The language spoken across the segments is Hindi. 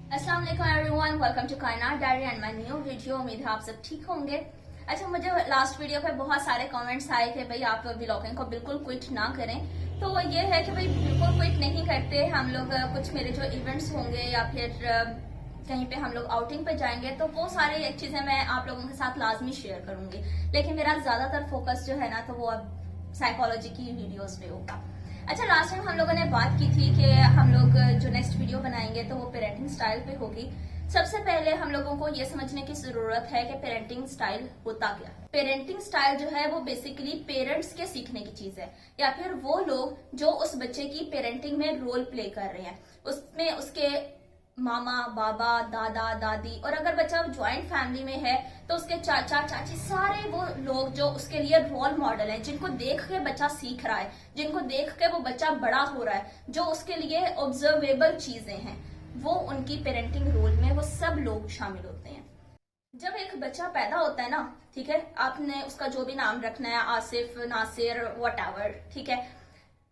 अस्सलाम वालेकुम एवरीवन, वेलकम टू कायनात diary and my new video. उम्मीद है आप सब ठीक होंगे। अच्छा, मुझे लास्ट वीडियो पे बहुत सारे कमेंट्स आए कि भाई आप व्लॉगिंग को बिल्कुल क्विट ना करें। तो ये है कि भाई बिल्कुल क्विट नहीं करते हम लोग। कुछ मेरे जो इवेंट्स होंगे या फिर कहीं पे हम लोग आउटिंग पे जाएंगे तो वो सारी चीजें मैं आप लोगों के साथ लाजमी शेयर करूंगी। लेकिन मेरा ज्यादातर फोकस जो है ना तो वो अब साइकोलॉजी की वीडियोस पे होगा। अच्छा, लास्ट टाइम हम लोगों ने बात की थी कि हम लोग जो नेक्स्ट वीडियो बनाएंगे तो वो पेरेंटिंग स्टाइल पे होगी। सबसे पहले हम लोगों को ये समझने की जरूरत है कि पेरेंटिंग स्टाइल होता क्या है। पेरेंटिंग स्टाइल जो है वो बेसिकली पेरेंट्स के सीखने की चीज है, या फिर वो लोग जो उस बच्चे की पेरेंटिंग में रोल प्ले कर रहे हैं, उसमें उसके मामा, बाबा, दादा, दादी, और अगर बच्चा ज्वाइंट फैमिली में है तो उसके चाचा, चाची, सारे वो लोग जो उसके लिए रोल मॉडल हैं, जिनको देख के बच्चा सीख रहा है, जिनको देख के वो बच्चा बड़ा हो रहा है, जो उसके लिए ऑब्जर्वेबल चीजें हैं, वो उनकी पेरेंटिंग रोल में वो सब लोग शामिल होते हैं। जब एक बच्चा पैदा होता है ना, ठीक है, आपने उसका जो भी नाम रखना है, आसिफ, नासिर, व्हाटएवर, ठीक है।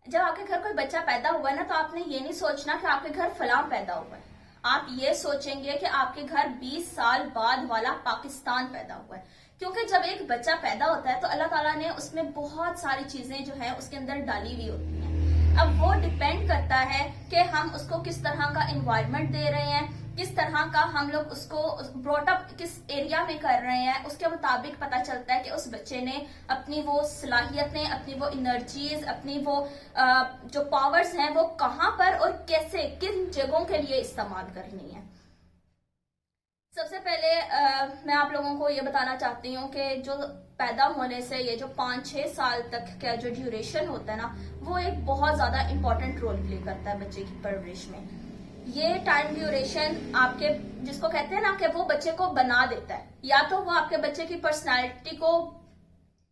जब आपके घर कोई बच्चा पैदा हुआ है ना तो आपने ये नहीं सोचना कि आपके घर फलां पैदा हुआ है। आप ये सोचेंगे कि आपके घर 20 साल बाद वाला पाकिस्तान पैदा हुआ है। क्योंकि जब एक बच्चा पैदा होता है तो अल्लाह ताला ने उसमें बहुत सारी चीजें जो है उसके अंदर डाली हुई होती हैं। अब वो डिपेंड करता है कि हम उसको किस तरह का इन्वायरमेंट दे रहे हैं, किस तरह का हम लोग उसको ब्रॉटअप किस एरिया में कर रहे हैं, उसके मुताबिक पता चलता है कि उस बच्चे ने अपनी वो सलाहियतें, अपनी वो एनर्जीज, अपनी वो जो पावर्स हैं वो कहां पर और कैसे, किन जगहों के लिए इस्तेमाल करनी है। सबसे पहले मैं आप लोगों को ये बताना चाहती हूँ कि जो पैदा होने से ये जो 5-6 साल तक का जो ड्यूरेशन होता है ना, वो एक बहुत ज्यादा इंपॉर्टेंट रोल प्ले करता है बच्चे की परवरिश में। ये टाइम ड्यूरेशन आपके, जिसको कहते हैं ना कि वो बच्चे को बना देता है, या तो वो आपके बच्चे की पर्सनालिटी को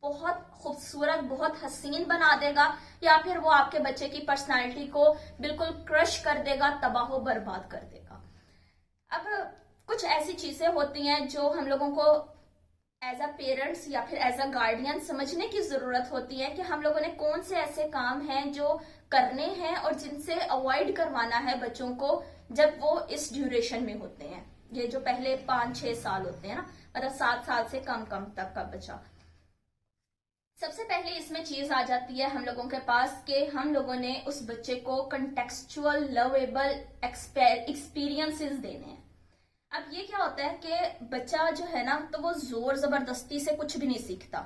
बहुत खूबसूरत, बहुत हसीन बना देगा, या फिर वो आपके बच्चे की पर्सनालिटी को बिल्कुल क्रश कर देगा, तबाह बर्बाद कर देगा। अब कुछ ऐसी चीजें होती हैं जो हम लोगों को एज अ पेरेंट्स या फिर एज अ गार्डियन समझने की जरूरत होती है कि हम लोगों ने कौन से ऐसे काम हैं जो करने हैं और जिनसे अवॉइड करवाना है बच्चों को जब वो इस ड्यूरेशन में होते हैं। ये जो पहले 5-6 साल होते हैं ना, मतलब 7 साल से कम कम तक का बच्चा। सबसे पहले इसमें चीज आ जाती है हम लोगों के पास कि हम लोगों ने उस बच्चे को कंटेक्सचुअल लवेबल एक्सपीरियंसेस देने हैं। अब ये क्या होता है कि बच्चा जो है ना तो वो जोर जबरदस्ती से कुछ भी नहीं सीखता।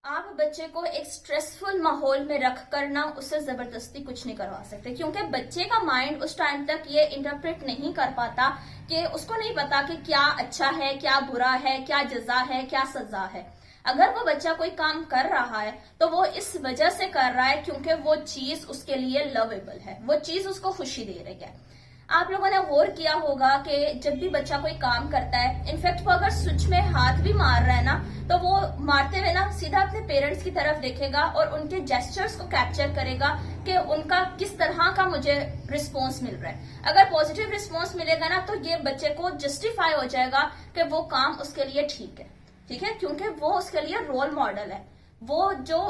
आप बच्चे को एक स्ट्रेसफुल माहौल में रख कर ना उससे जबरदस्ती कुछ नहीं करवा सकते, क्योंकि बच्चे का माइंड उस टाइम तक ये इंटरप्रेट नहीं कर पाता, कि उसको नहीं पता कि क्या अच्छा है, क्या बुरा है, क्या जजा है, क्या सजा है। अगर वो बच्चा कोई काम कर रहा है तो वो इस वजह से कर रहा है क्योंकि वो चीज उसके लिए लवेबल है, वो चीज उसको खुशी दे रही है। आप लोगों ने गौर किया होगा कि जब भी बच्चा कोई काम करता है, इनफैक्ट वो अगर स्विच में हाथ भी मार रहा है ना तो वो मारते हुए ना सीधा अपने पेरेंट्स की तरफ देखेगा और उनके जेस्चर्स को कैप्चर करेगा कि उनका किस तरह का मुझे रिस्पॉन्स मिल रहा है। अगर पॉजिटिव रिस्पॉन्स मिलेगा ना तो ये बच्चे को जस्टिफाई हो जाएगा कि वो काम उसके लिए ठीक है, ठीक है, क्योंकि वो उसके लिए रोल मॉडल है। वो जो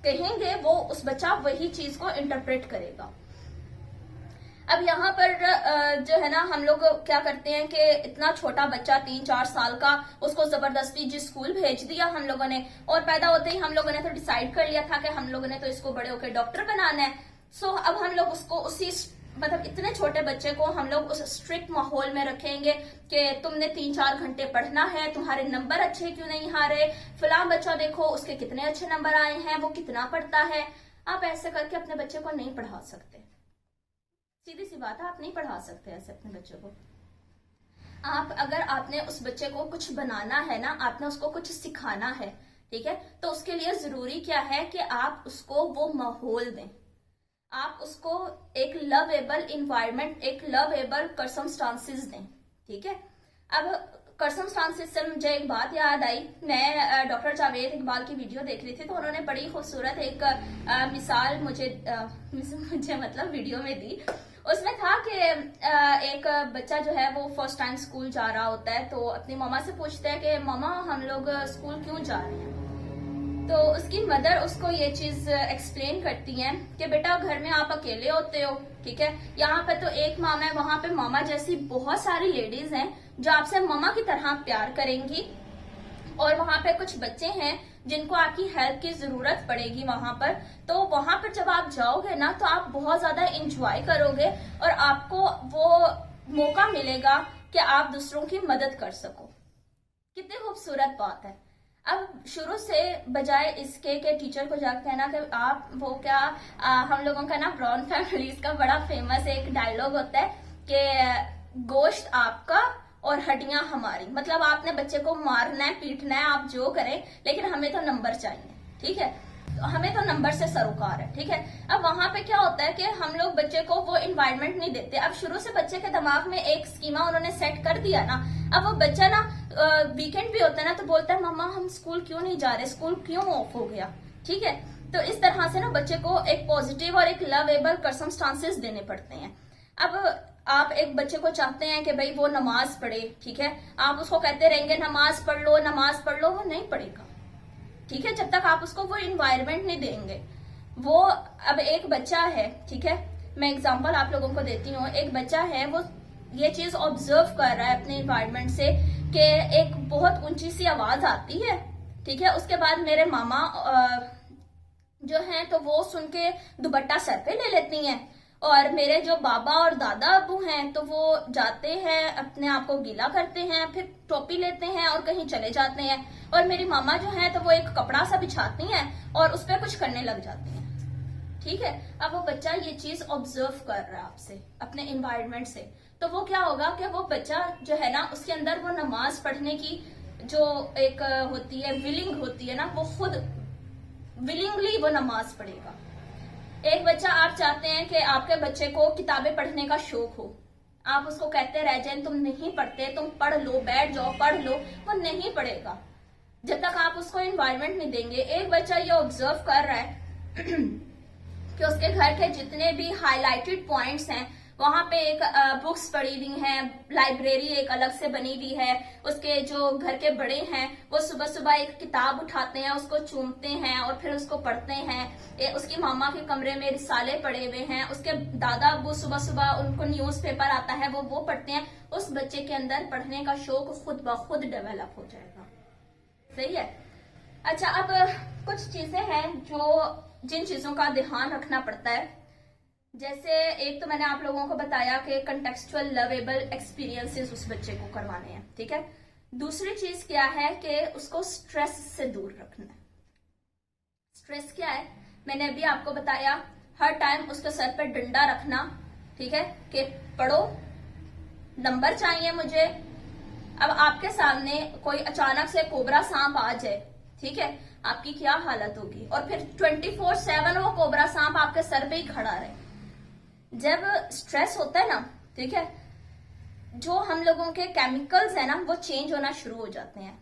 कहेंगे वो उस बच्चा वही चीज को इंटरप्रेट करेगा। अब यहाँ पर जो है ना हम लोग क्या करते हैं कि इतना छोटा बच्चा 3-4 साल का, उसको जबरदस्ती जिस स्कूल भेज दिया हम लोगों ने, और पैदा होते ही हम लोगों ने तो डिसाइड कर लिया था कि हम लोगों ने तो इसको बड़े होकर डॉक्टर बनाना है। सो अब हम लोग उसको उसी, मतलब इतने छोटे बच्चे को हम लोग उस स्ट्रिक्ट माहौल में रखेंगे कि तुमने 3-4 घंटे पढ़ना है, तुम्हारे नंबर अच्छे क्यों नहीं आ रहे, फिलहाल बच्चा देखो उसके कितने अच्छे नंबर आए हैं, वो कितना पढ़ता है। आप ऐसे करके अपने बच्चे को नहीं पढ़ा सकते, सीधी सी बात है, आप नहीं पढ़ा सकते ऐसे अपने बच्चे को। आप अगर आपने उस बच्चे को कुछ बनाना है ना, आपने उसको कुछ सिखाना है, ठीक है, तो उसके लिए जरूरी क्या है कि आप उसको वो माहौल दें, आप उसको एक लवेबल इन्वायरमेंट, एक लवेबल सर्कमस्टांसेस दें, ठीक है। अब सर्कमस्टांसेस से मुझे एक बात याद आई। मैं डॉक्टर जावेद इकबाल की वीडियो देख रही थी तो उन्होंने बड़ी खूबसूरत एक मिसाल मुझे मतलब वीडियो में दी। उसमें था कि एक बच्चा जो है वो फर्स्ट टाइम स्कूल जा रहा होता है तो अपनी मामा से पूछता है कि मामा हम लोग स्कूल क्यों जा रहे हैं। तो उसकी मदर उसको ये चीज एक्सप्लेन करती है कि बेटा घर में आप अकेले होते हो, ठीक है, यहाँ पे तो एक मामा है, वहां पे मामा जैसी बहुत सारी लेडीज हैं जो आपसे मामा की तरह प्यार करेंगी, और वहां पे कुछ बच्चे हैं जिनको आपकी हेल्प की जरूरत पड़ेगी वहां पर। तो वहां पर जब आप जाओगे ना तो आप बहुत ज्यादा इंजॉय करोगे और आपको वो मौका मिलेगा कि आप दूसरों की मदद कर सको। कितनी खूबसूरत बात है। अब शुरू से बजाय इसके के टीचर को जाकर कहना कि आप वो क्या हम लोगों का ना ब्राउन फैमिलीज का बड़ा फेमस एक डायलॉग होता है कि गोश्त आपका और हड्डियां हमारी, मतलब आपने बच्चे को मारना है, पीटना है, आप जो करें, लेकिन हमें तो नंबर चाहिए, ठीक है, तो हमें तो नंबर से सरोकार है, ठीक है। अब वहां पे क्या होता है कि हम लोग बच्चे को वो इन्वायरमेंट नहीं देते। अब शुरू से बच्चे के दिमाग में एक स्कीमा उन्होंने सेट कर दिया ना, अब वो बच्चा ना वीकेंड भी होता है ना तो बोलता है मम्मा हम स्कूल क्यों नहीं जा रहे, स्कूल क्यों ऑफ हो गया, ठीक है। तो इस तरह से ना बच्चे को एक पॉजिटिव और एक लवेबल सर्कमस्टांसेस देने पड़ते हैं। अब आप एक बच्चे को चाहते हैं कि भाई वो नमाज पढ़े, ठीक है, आप उसको कहते रहेंगे नमाज पढ़ लो नमाज पढ़ लो, वो नहीं पढ़ेगा, ठीक है, जब तक आप उसको वो इन्वायरमेंट नहीं देंगे। वो अब एक बच्चा है, ठीक है, मैं एग्जांपल आप लोगों को देती हूँ, एक बच्चा है वो ये चीज ऑब्जर्व कर रहा है अपने इन्वायरमेंट से कि एक बहुत ऊंची सी आवाज आती है, ठीक है, उसके बाद मेरे मामा जो हैं तो वो सुन के दुपट्टा सर पे ले लेती हैं, और मेरे जो बाबा और दादा अबू हैं तो वो जाते हैं अपने आप को गीला करते हैं, फिर टोपी लेते हैं और कहीं चले जाते हैं, और मेरी मामा जो है तो वो एक कपड़ा सा बिछाती हैं और उस पर कुछ करने लग जाती हैं, ठीक है। अब वो बच्चा ये चीज ऑब्जर्व कर रहा है आपसे अपने इन्वायरमेंट से, तो वो क्या होगा कि वो बच्चा जो है ना उसके अंदर वो नमाज पढ़ने की जो एक होती है विलिंग होती है ना, वो खुद विलिंगली वो नमाज पढ़ेगा। एक बच्चा आप चाहते हैं कि आपके बच्चे को किताबें पढ़ने का शौक हो, आप उसको कहते रह जाए तुम नहीं पढ़ते, तुम पढ़ लो, बैठ जाओ पढ़ लो, वो नहीं पढ़ेगा जब तक आप उसको एनवायरनमेंट नहीं देंगे। एक बच्चा ये ऑब्जर्व कर रहा है कि उसके घर के जितने भी हाईलाइटेड पॉइंट्स हैं वहां पे एक बुक्स पड़ी हुई हैं, लाइब्रेरी एक अलग से बनी हुई है, उसके जो घर के बड़े हैं वो सुबह सुबह एक किताब उठाते हैं, उसको चूमते हैं और फिर उसको पढ़ते हैं। उसकी मामा के कमरे में रिसाले पड़े हुए हैं, उसके दादा अब्बू सुबह सुबह उनको न्यूज़पेपर आता है वो पढ़ते हैं। उस बच्चे के अंदर पढ़ने का शौक खुद ब खुद डेवलप हो जाएगा, सही है। अच्छा, अब कुछ चीजें हैं जिन चीजों का ध्यान रखना पड़ता है, जैसे एक तो मैंने आप लोगों को बताया कि कंटेक्सचुअल लवेबल एक्सपीरियंसेस उस बच्चे को करवाने हैं, ठीक है। दूसरी चीज क्या है कि उसको स्ट्रेस से दूर रखना है। स्ट्रेस क्या है, मैंने अभी आपको बताया, हर टाइम उसके सर पर डंडा रखना, ठीक है, कि पढ़ो, नंबर चाहिए मुझे। अब आपके सामने कोई अचानक से कोबरा सांप आ जाए, ठीक है, आपकी क्या हालत होगी, और फिर 24/7 वो कोबरा सांप आपके सर पे ही खड़ा रहे। जब स्ट्रेस होता है ना, ठीक है, जो हम लोगों के केमिकल्स है ना वो चेंज होना शुरू हो जाते हैं।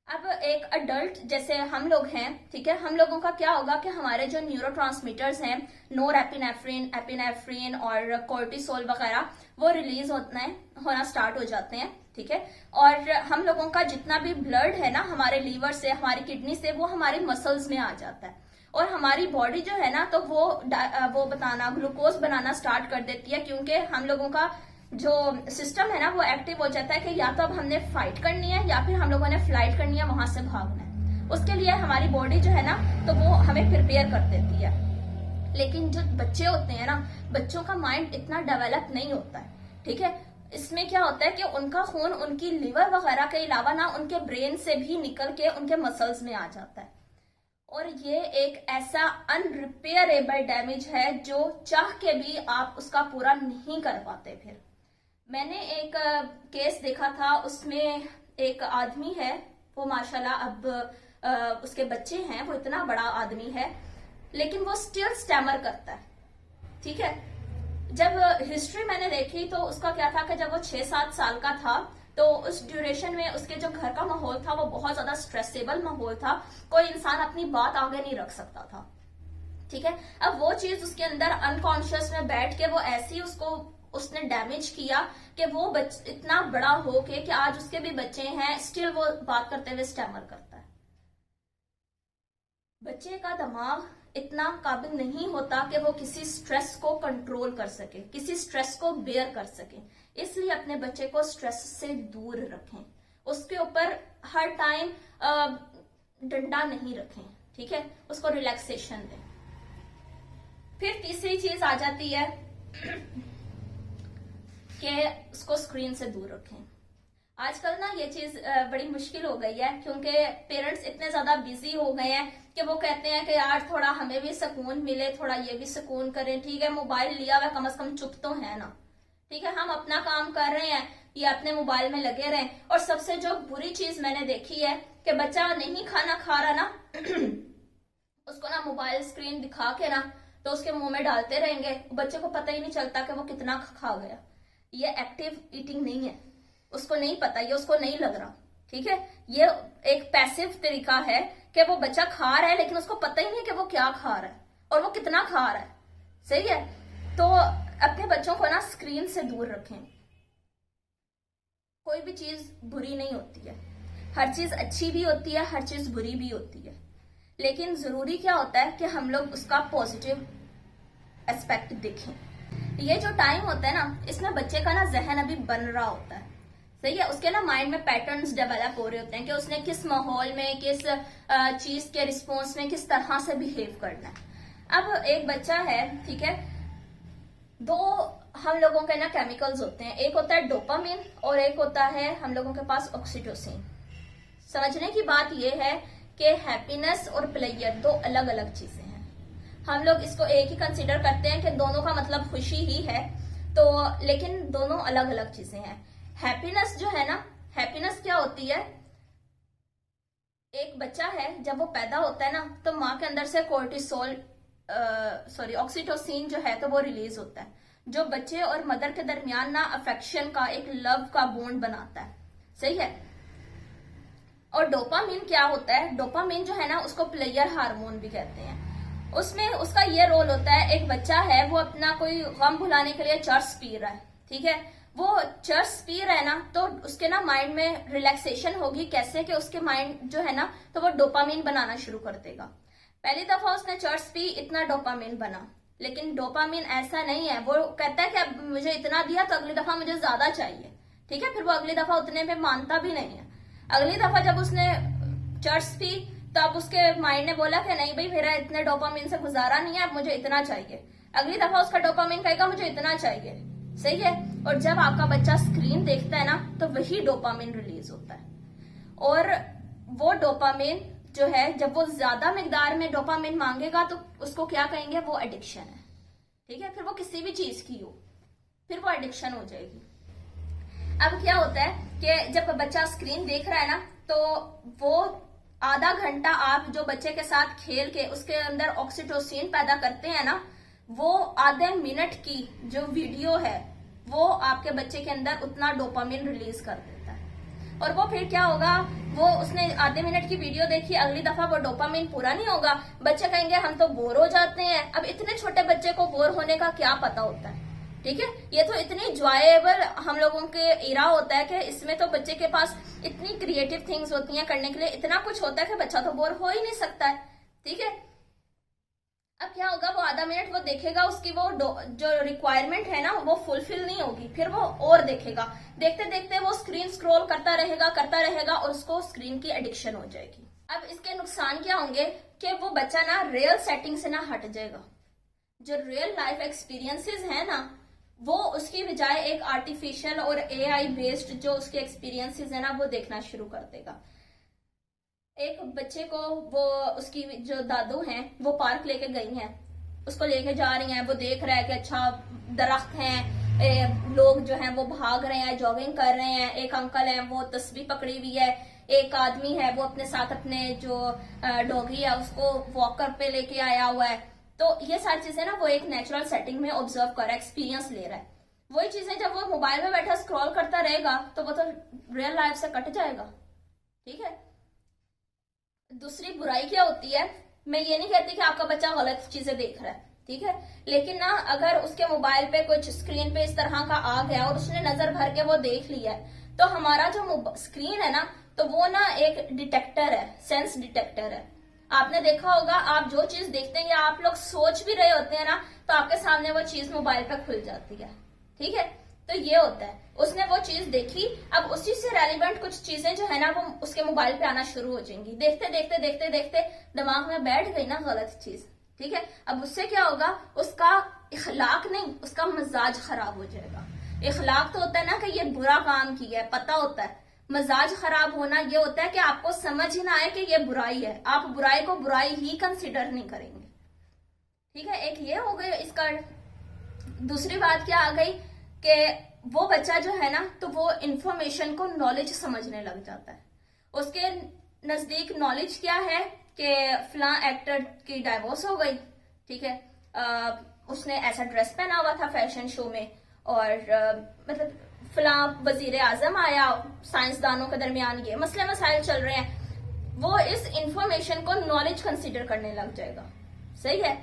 अब एक अडल्ट जैसे हम लोग हैं, ठीक है, हम लोगों का क्या होगा कि हमारे जो न्यूरोट्रांसमीटर्स हैं, नोरेपिनेफ्रिन, एपिनेफ्रिन और कोर्टिसोल वगैरह, वो रिलीज होना स्टार्ट हो जाते हैं, ठीक है। और हम लोगों का जितना भी ब्लड है ना हमारे लीवर से, हमारी किडनी से, वो हमारी मसल्स में आ जाता है, और हमारी बॉडी जो है ना तो वो बताना ग्लूकोज बनाना स्टार्ट कर देती है, क्योंकि हम लोगों का जो सिस्टम है ना वो एक्टिव हो जाता है कि या तो अब हमने फाइट करनी है या फिर हम लोगों ने फ्लाइट करनी है, वहां से भागना है। उसके लिए हमारी बॉडी जो है ना तो वो हमें प्रिपेयर कर देती है। लेकिन जो बच्चे होते हैं ना, बच्चों का माइंड इतना डेवलप नहीं होता है, ठीक है। इसमें क्या होता है कि उनका खून उनकी लिवर वगैरह के अलावा ना उनके ब्रेन से भी निकल के उनके मसल्स में आ जाता है, और ये एक ऐसा अनरिपेयरेबल डैमेज है जो चाह के भी आप उसका पूरा नहीं कर पाते। फिर मैंने एक केस देखा था, उसमें एक आदमी है, वो माशाल्लाह अब उसके बच्चे हैं, वो इतना बड़ा आदमी है लेकिन वो स्टिल स्टैमर करता है, ठीक है। जब हिस्ट्री मैंने देखी तो उसका क्या था कि जब वो 6-7 साल का था तो उस ड्यूरेशन में उसके जो घर का माहौल था वो बहुत ज्यादा स्ट्रेसेबल माहौल था, कोई इंसान अपनी बात आगे नहीं रख सकता था, ठीक है। अब वो चीज उसके अंदर अनकॉन्शियस में बैठ के वो ऐसी उसने डैमेज किया कि वो इतना बड़ा हो के कि आज उसके भी बच्चे हैं, स्टिल वो बात करते हुए स्टैमर करता है। बच्चे का दिमाग इतना काबिल नहीं होता कि वो किसी स्ट्रेस को कंट्रोल कर सके, किसी स्ट्रेस को बेयर कर सके। इसलिए अपने बच्चे को स्ट्रेस से दूर रखें, उसके ऊपर हर टाइम डंडा नहीं रखें, ठीक है, उसको रिलैक्सेशन दें। फिर तीसरी चीज आ जाती है कि उसको स्क्रीन से दूर रखें। आजकल ना ये चीज बड़ी मुश्किल हो गई है, क्योंकि पेरेंट्स इतने ज्यादा बिजी हो गए हैं कि वो कहते हैं कि यार थोड़ा हमें भी सुकून मिले, थोड़ा ये भी सुकून करें, ठीक है मोबाइल लिया हुआ कम से कम चुप तो है ना, ठीक है हम अपना काम कर रहे हैं, ये अपने मोबाइल में लगे रहें। और सबसे जो बुरी चीज मैंने देखी है कि बच्चा नहीं खाना खा रहा ना उसको ना मोबाइल स्क्रीन दिखा के ना तो उसके मुंह में डालते रहेंगे, बच्चे को पता ही नहीं चलता कि वो कितना खा गया। ये एक्टिव ईटिंग नहीं है, उसको नहीं पता, ये उसको नहीं लग रहा, ठीक है। ये एक पैसिव तरीका है कि वो बच्चा खा रहा है लेकिन उसको पता ही नहीं कि वो क्या खा रहा है और वो कितना खा रहा है, सही है। तो अपने बच्चों को ना स्क्रीन से दूर रखें। कोई भी चीज बुरी नहीं होती है, हर चीज अच्छी भी होती है, हर चीज बुरी भी होती है, लेकिन जरूरी क्या होता है कि हम लोग उसका पॉजिटिव एस्पेक्ट देखें। ये जो टाइम होता है ना, इसमें बच्चे का ना जहन अभी बन रहा होता है, सही है, उसके ना माइंड में पैटर्न्स डेवलप हो रहे होते हैं कि उसने किस माहौल में, किस चीज के रिस्पॉन्स में किस तरह से बिहेव करना है। अब एक बच्चा है, ठीक है, दो हम लोगों के ना केमिकल्स होते हैं, एक होता है डोपामिन और एक होता है हम लोगों के पास ऑक्सीटोसिन। समझने की बात यह है कि हैप्पीनेस और प्लेजर दो अलग अलग चीजें हैं। हम लोग इसको एक ही कंसीडर करते हैं कि दोनों का मतलब खुशी ही है, तो लेकिन दोनों अलग अलग चीजें हैं। हैप्पीनेस जो है ना, हैप्पीनेस क्या होती है, एक बच्चा है जब वो पैदा होता है ना तो माँ के अंदर से ऑक्सीटोसिन जो है तो वो रिलीज होता है, जो बच्चे और मदर के दरमियान ना अफेक्शन का, एक लव का बॉन्ड बनाता है, सही है। और डोपामिन क्या होता है, डोपामिन जो है ना उसको प्लेयर हार्मोन भी कहते हैं। उसमें उसका ये रोल होता है, एक बच्चा है वो अपना कोई गम भुलाने के लिए चर्स पी रहा है, ठीक है, वो चर्स पी रहा है ना तो उसके ना माइंड में रिलैक्सेशन होगी, कैसे कि उसके माइंड जो है ना तो वो डोपामिन बनाना शुरू कर देगा। पहली दफा उसने चर्स पी, इतना डोपामिन बना, लेकिन डोपामिन ऐसा नहीं है, वो कहता है कि अब मुझे इतना दिया तो अगली दफा मुझे ज्यादा चाहिए, ठीक है, फिर वो अगली दफा उतने में मानता भी नहीं है। अगली दफा जब उसने चर्स पी तो अब उसके माइंड ने बोला कि नहीं भाई मेरा इतने डोपामिन से गुजारा नहीं है, अब मुझे इतना चाहिए। अगली दफा उसका डोपामिन कहेगा मुझे इतना चाहिए, सही है। और जब आपका बच्चा स्क्रीन देखता है ना तो वही डोपामिन रिलीज होता है, और वो डोपामिन जो है जब वो ज्यादा मिकदार में डोपामिन मांगेगा तो उसको क्या कहेंगे, वो एडिक्शन है, ठीक है। फिर वो किसी भी चीज की हो, फिर वो एडिक्शन हो जाएगी। अब क्या होता है कि जब बच्चा स्क्रीन देख रहा है ना तो वो आधा घंटा आप जो बच्चे के साथ खेल के उसके अंदर ऑक्सीटोसिन पैदा करते हैं ना, वो आधे मिनट की जो वीडियो है वो आपके बच्चे के अंदर उतना डोपामिन रिलीज कर देता है। और वो फिर क्या होगा, वो उसने आधे मिनट की वीडियो देखी, अगली दफा वो डोपामिन पूरा नहीं होगा, बच्चे कहेंगे हम तो बोर हो जाते हैं। अब इतने छोटे बच्चे को बोर होने का क्या पता होता है, ठीक है, ये तो इतनी जॉयबल हम लोगों के इरा होता है कि इसमें तो बच्चे के पास इतनी क्रिएटिव थिंग्स होती हैं करने के लिए, इतना कुछ होता है कि बच्चा तो बोर हो ही नहीं सकता है, ठीक है। अब क्या होगा, वो आधा मिनट वो देखेगा, उसकी वो जो रिक्वायरमेंट है ना वो फुलफिल नहीं होगी, फिर वो और देखेगा, देखते देखते वो स्क्रीन स्क्रॉल करता रहेगा और उसको स्क्रीन की एडिक्शन हो जाएगी। अब इसके नुकसान क्या होंगे कि वो बच्चा ना रियल सेटिंग से ना हट जाएगा, जो रियल लाइफ एक्सपीरियंसेस है ना वो उसकी बजाय एक आर्टिफिशियल और एआई बेस्ड जो उसके एक्सपीरियंसेस है ना वो देखना शुरू कर देगा। एक बच्चे को वो उसकी जो दादू हैं वो पार्क लेके गई हैं, उसको लेके जा रही हैं, वो देख रहा है कि अच्छा दरख्त हैं, लोग जो हैं वो भाग रहे हैं, जॉगिंग कर रहे हैं, एक अंकल हैं वो तस्बीह पकड़ी हुई है, एक आदमी है वो अपने साथ अपने जो डॉगी है उसको वॉकर पे लेके आया हुआ है। तो ये सारी चीजें ना वो एक नेचुरल सेटिंग में ऑब्जर्व कर रहा है, एक्सपीरियंस ले रहा है। वही चीजें जब वो मोबाइल में बैठा स्क्रॉल करता रहेगा तो वो तो रियल लाइफ से कट जाएगा, ठीक है। दूसरी बुराई क्या होती है, मैं ये नहीं कहती कि आपका बच्चा गलत चीजें देख रहा है, ठीक है, लेकिन ना अगर उसके मोबाइल पे कुछ स्क्रीन पे इस तरह का आ गया और उसने नजर भर के वो देख लिया है तो हमारा जो स्क्रीन है ना तो वो ना एक डिटेक्टर है, सेंस डिटेक्टर है। आपने देखा होगा, आप जो चीज देखते हैं या आप लोग सोच भी रहे होते हैं ना, तो आपके सामने वो चीज मोबाइल पर खुल जाती है। ठीक है, तो ये होता है, उसने वो चीज देखी, अब उसी से रेलिवेंट कुछ चीजें जो है ना वो उसके मोबाइल पे आना शुरू हो जाएंगी। देखते देखते देखते देखते दिमाग में बैठ गई ना गलत चीज। ठीक है, अब उससे क्या होगा, उसका इखलाक नहीं, उसका मिजाज खराब हो जाएगा। इखलाक तो होता है ना कि ये बुरा काम किया है, पता होता है। मिजाज खराब होना ये होता है कि आपको समझ ही ना आए कि ये बुराई है, आप बुराई को बुराई ही कंसिडर नहीं करेंगे। ठीक है, एक ये हो गया इसका। दूसरी बात क्या आ गई कि वो बच्चा जो है ना, तो वो इंफॉर्मेशन को नॉलेज समझने लग जाता है। उसके नजदीक नॉलेज क्या है कि फला एक्टर की डाइवोर्स हो गई। ठीक है, उसने ऐसा ड्रेस पहना हुआ था फैशन शो में, और मतलब फला वजीर आजम आया, साइंसदानों के दरमियान ये मसले मसाइल चल रहे हैं। वो इस इंफॉर्मेशन को नॉलेज कंसीडर करने लग जाएगा। सही है,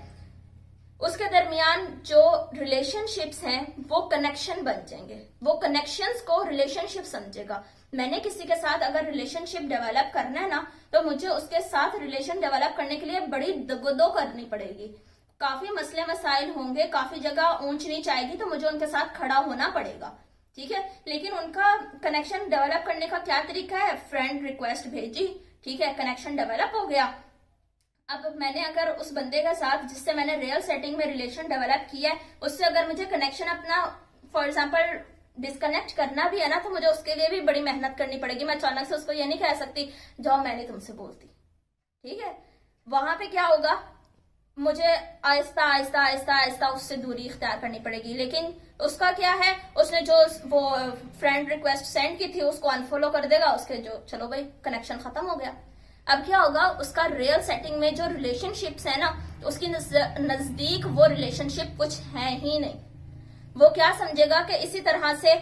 उसके दरमियान जो रिलेशनशिप्स हैं वो कनेक्शन बन जाएंगे, वो कनेक्शंस को रिलेशनशिप समझेगा। मैंने किसी के साथ अगर रिलेशनशिप डेवलप करना है ना, तो मुझे उसके साथ रिलेशन डेवलप करने के लिए बड़ी दगोदो करनी पड़ेगी। काफी मसले मसाइल होंगे, काफी जगह ऊंच नीच आएगी, तो मुझे उनके साथ खड़ा होना पड़ेगा। ठीक है, लेकिन उनका कनेक्शन डेवलप करने का क्या तरीका है, फ्रेंड रिक्वेस्ट भेजी, ठीक है, कनेक्शन डेवलप हो गया। अब मैंने अगर उस बंदे के साथ जिससे मैंने रियल सेटिंग में रिलेशन डेवलप किया है, उससे अगर मुझे कनेक्शन अपना फॉर एग्जांपल डिस्कनेक्ट करना भी है ना, तो मुझे उसके लिए भी बड़ी मेहनत करनी पड़ेगी। मैं अचानक से उसको ये नहीं कह सकती जाओ मैं नहीं तुमसे बोलती। ठीक है, वहां पे क्या होगा, मुझे आहिस्ता आहिस्ता आहिस्ता आहिस्ता उससे दूरी इख्तियार करनी पड़ेगी। लेकिन उसका क्या है, उसने जो वो फ्रेंड रिक्वेस्ट सेंड की थी उसको अनफॉलो कर देगा, उसके जो चलो भाई कनेक्शन खत्म हो गया। अब क्या होगा, उसका रियल सेटिंग में जो रिलेशनशिप्स है ना, उसकी नजदीक वो रिलेशनशिप कुछ है ही नहीं। वो क्या समझेगा कि इसी तरह से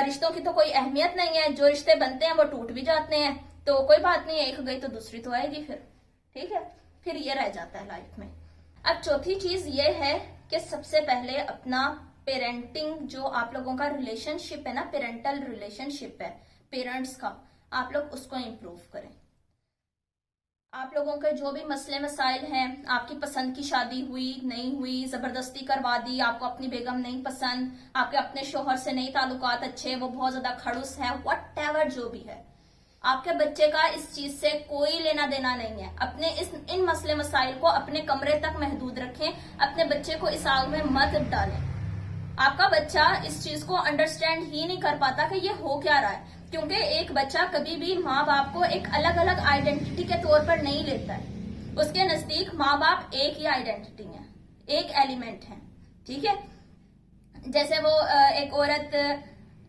रिश्तों की तो कोई अहमियत नहीं है, जो रिश्ते बनते हैं वो टूट भी जाते हैं, तो कोई बात नहीं, एक गई तो दूसरी तो आएगी फिर। ठीक है, फिर ये रह जाता है लाइफ में। अब चौथी चीज ये है कि सबसे पहले अपना पेरेंटिंग जो आप लोगों का रिलेशनशिप है ना, पेरेंटल रिलेशनशिप है पेरेंट्स का, आप लोग उसको इम्प्रूव करें। आप लोगों के जो भी मसले मसाइल हैं, आपकी पसंद की शादी हुई नहीं हुई, जबरदस्ती करवा दी, आपको अपनी बेगम नहीं पसंद, आपके अपने शोहर से नहीं ताल्लुकात अच्छे, वो बहुत ज्यादा खड़ूस है, व्हाटएवर जो भी है, आपके बच्चे का इस चीज से कोई लेना देना नहीं है। अपने इन मसले मसाइल को अपने कमरे तक महदूद रखें, अपने बच्चे को इस आग में मत डालें। आपका बच्चा इस चीज को अंडरस्टैंड ही नहीं कर पाता कि ये हो क्या रहा है, क्योंकि एक बच्चा कभी भी माँ बाप को एक अलग अलग आइडेंटिटी के तौर पर नहीं लेता है। उसके नजदीक माँ बाप एक ही आइडेंटिटी है, एक एलिमेंट है। ठीक है, जैसे वो एक औरत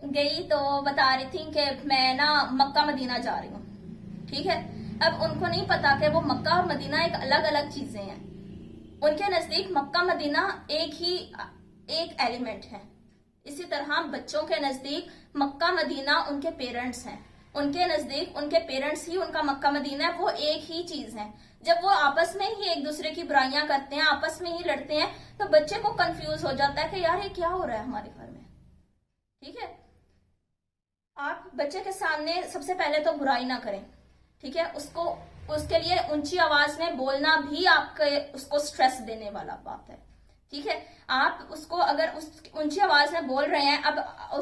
गई तो बता रही थी कि मैं ना मक्का मदीना जा रही हूँ। ठीक है, अब उनको नहीं पता कि वो मक्का और मदीना एक अलग अलग चीजें हैं। उनके नजदीक मक्का मदीना एक एलिमेंट है। इसी तरह बच्चों के नजदीक मक्का मदीना उनके पेरेंट्स हैं, उनके नजदीक उनके पेरेंट्स ही उनका मक्का मदीना है, वो एक ही चीज है। जब वो आपस में ही एक दूसरे की बुराइयां करते हैं, आपस में ही लड़ते हैं, तो बच्चे को कंफ्यूज हो जाता है कि यार ये क्या हो रहा है हमारे घर में। ठीक है, आप बच्चे के सामने सबसे पहले तो बुराई ना करें। ठीक है, उसके लिए ऊंची आवाज में बोलना भी उसको स्ट्रेस देने वाला बात है। ठीक है, आप उसको अगर ऊंची आवाज में बोल रहे हैं, अब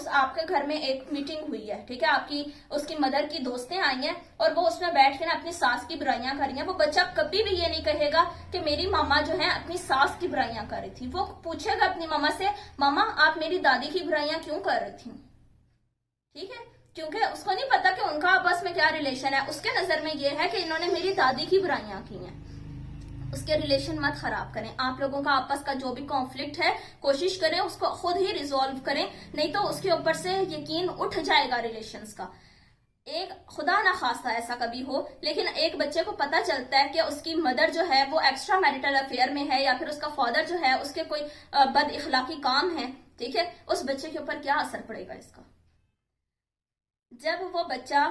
आपके घर में एक मीटिंग हुई है, ठीक है, उसकी मदर की दोस्तें आई हैं और वो उसमें बैठ के ना अपनी सास की बुराइयां कर रही हैं। वो बच्चा कभी भी ये नहीं कहेगा कि मेरी मामा जो है अपनी सास की बुराइयां कर रही थी। वो पूछेगा अपनी मामा से, मामा आप मेरी दादी की बुराइयां क्यों कर रही थी। ठीक है, क्योंकि उसको नहीं पता कि उनका आपस में क्या रिलेशन है। उसके नजर में ये है कि इन्होंने मेरी दादी की बुराइयां की हैं। उसके रिलेशन मत खराब करें। आप लोगों का आपस का जो भी कॉन्फ्लिक्ट है, कोशिश करें उसको खुद ही रिजॉल्व करें, नहीं तो उसके ऊपर से यकीन उठ जाएगा रिलेशंस का। एक खुदा ना खास्ता ऐसा कभी हो, लेकिन एक बच्चे को पता चलता है कि उसकी मदर जो है वो एक्स्ट्रा मैरिटल अफेयर में है, या फिर उसका फादर जो है उसके कोई बद इखलाकी काम है। ठीक है, उस बच्चे के ऊपर क्या असर पड़ेगा इसका। जब वो बच्चा,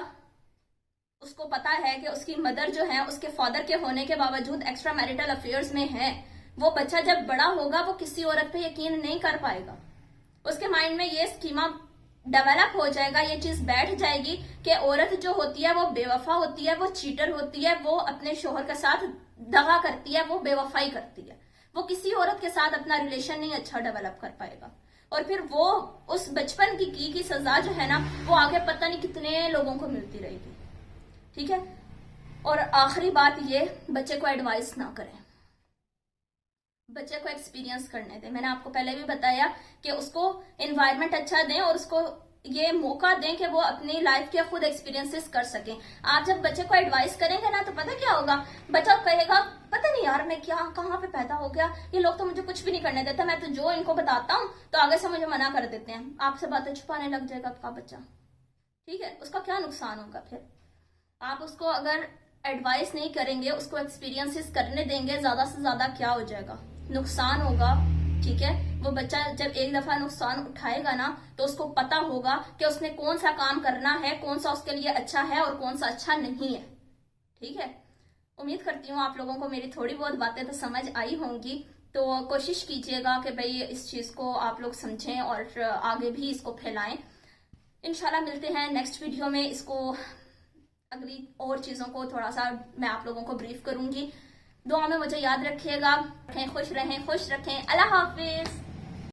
उसको पता है कि उसकी मदर जो है उसके फादर के होने के बावजूद एक्स्ट्रा मैरिटल अफेयर्स में है, वो बच्चा जब बड़ा होगा वो किसी औरत पे यकीन नहीं कर पाएगा। उसके माइंड में ये स्कीमा डेवलप हो जाएगा, ये चीज बैठ जाएगी कि औरत जो होती है वो बेवफा होती है, वो चीटर होती है, वो अपने शोहर के साथ दगा करती है, वो बेवफाई करती है, वो किसी औरत के साथ अपना रिलेशन नहीं अच्छा डेवलप कर पाएगा। और फिर वो उस बचपन की सजा जो है ना, वो आगे पता नहीं कितने लोगों को मिलती रहेगी। ठीक है। और आखिरी बात ये, बच्चे को एडवाइस ना करें, बच्चे को एक्सपीरियंस करने दें। मैंने आपको पहले भी बताया कि उसको एनवायरनमेंट अच्छा दें और उसको ये मौका दें कि वो अपनी लाइफ के खुद एक्सपीरियंसेस कर सकें। आप जब बच्चे को एडवाइस करेंगे ना, तो पता क्या होगा, बच्चा कहेगा पता नहीं यार मैं क्या कहाँ पे पैदा हो गया, ये लोग तो मुझे कुछ भी नहीं करने देते, मैं तो जो इनको बताता हूँ तो आगे से मुझे मना कर देते हैं। आपसे बातें छुपाने लग जाएगा आपका बच्चा। ठीक है। उसका क्या नुकसान होगा फिर? आप उसको अगर एडवाइस नहीं करेंगे, उसको एक्सपीरियंसेस करने देंगे, ज्यादा से ज्यादा क्या हो जाएगा, नुकसान होगा। ठीक है। वो बच्चा जब एक दफा नुकसान उठाएगा ना, तो उसको पता होगा कि उसने कौन सा काम करना है, कौन सा उसके लिए अच्छा है और कौन सा अच्छा नहीं है। ठीक है। उम्मीद करती हूँ आप लोगों को मेरी थोड़ी बहुत बातें तो समझ आई होंगी। तो कोशिश कीजिएगा कि भाई इस चीज को आप लोग समझें और आगे भी इसको फैलाएं। इंशाल्लाह मिलते हैं नेक्स्ट वीडियो में। इसको अगली और चीजों को थोड़ा सा मैं आप लोगों को ब्रीफ करूंगी। दुआ में मुझे याद रखिएगा। खुश रहें, खुश रखें। अल्लाह हाफिज।